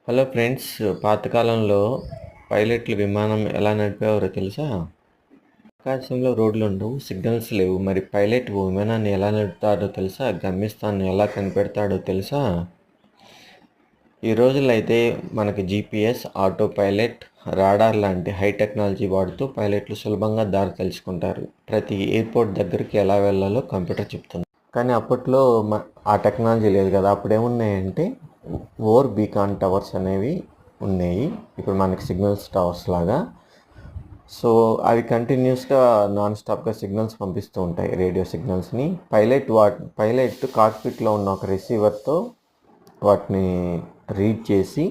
Hello friends, పాతకాలంలో పైలట్లు విమానం ఎలా నడిపేవారో తెలుసా? ఆకాశంలో రోడ్లు ఉండవు, సిగ్నల్స్ లేవు. మరి పైలట్ విమానాన్ని ఎలా నడుపుతాడో తెలుసా? గమ్యస్థానం ఎలా కనిపెడతాడో తెలుసా? ఈ రోజుల్లో అయితే మనకి జీపీఎస్, ఆటో పైలట్, రాడార్ లాంటి హై టెక్నాలజీ వాడుతూ పైలట్లు సులభంగా దారి తెలుసుకుంటారు. ప్రతి ఎయిర్పోర్ట్ దగ్గరికి ఎలా వెళ్ళాలో కంప్యూటర్ చెప్తుంది. కానీ అప్పట్లో ఆ టెక్నాలజీ లేదు కదా. అప్పుడు ఏమున్నాయంటే ఓర్ బీకాన్ టవర్స్ అనేవి ఉన్నాయి. ఇప్పుడు మనకి సిగ్నల్స్ టవర్స్ లాగా. సో అవి కంటిన్యూస్గా నాన్ స్టాప్గా సిగ్నల్స్ పంపిస్తూ ఉంటాయి, రేడియో సిగ్నల్స్ని. పైలట్ కాక్పిట్లో ఉన్న ఒక రిసీవర్తో వాటిని రీడ్ చేసి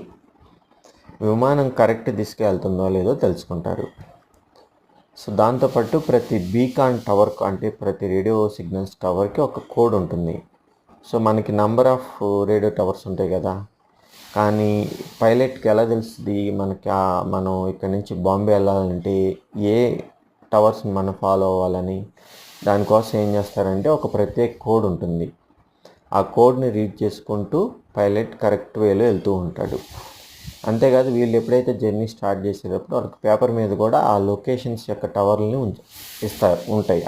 విమానం కరెక్ట్ దిశగా వెళ్తుందో లేదో తెలుసుకుంటారు. సో దాంతోపాటు ప్రతి బీకాన్ టవర్కు, అంటే ప్రతి రేడియో సిగ్నల్స్ టవర్కి ఒక కోడ్ ఉంటుంది. సో మనకి నంబర్ ఆఫ్ రేడియో టవర్స్ ఉంటాయి కదా. కానీ పైలట్కి ఎలా తెలుస్తుంది మనకి మనం ఇక్కడ నుంచి బాంబే వెళ్ళాలంటే ఏ టవర్స్ని మనం ఫాలో అవ్వాలని? దానికోసం ఏం చేస్తారంటే ఒక ప్రత్యేక కోడ్ ఉంటుంది. ఆ కోడ్ని రీడ్ చేసుకుంటూ పైలట్ కరెక్ట్ వేలో వెళ్తూ ఉంటాడు. అంతేకాదు, వీళ్ళు ఎప్పుడైతే జర్నీ స్టార్ట్ చేసేటప్పుడు వాళ్ళకి పేపర్ మీద కూడా ఆ లొకేషన్స్ యొక్క టవర్లని ఉంటాయి.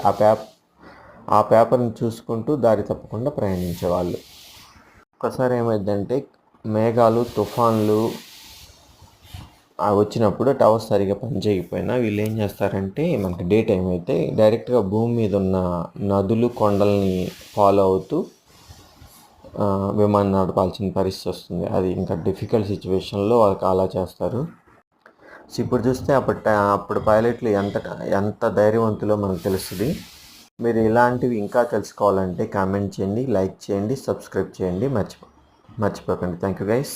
ఆ పేపర్ని చూసుకుంటూ దారి తప్పకుండా ప్రయాణించేవాళ్ళు. ఒకసారి ఏమైందంటే, మేఘాలు, తుఫాన్లు వచ్చినప్పుడు టవర్స్ సరిగా పనిచేయకపోయినా వీళ్ళు ఏం చేస్తారంటే, మనకి డే టైం అయితే డైరెక్ట్గా భూమి మీద ఉన్న నదులు, కొండల్ని ఫాలో అవుతూ విమానం నడపాల్సిన పరిస్థితి వస్తుంది. అది ఇంకా డిఫికల్ట్ సిచ్యువేషన్లో వాళ్ళకి అలా చేస్తారు. సో ఇప్పుడు చూస్తే అప్పుడు పైలట్లు ఎంత ధైర్యవంతులో మనకు తెలుస్తుంది. మీరు ఇలాంటివి ఇంకా తెలుసుకోవాలంటే కామెంట్ చేయండి, లైక్ చేయండి, సబ్స్క్రైబ్ చేయండి, మర్చిపోకండి. Thank you guys.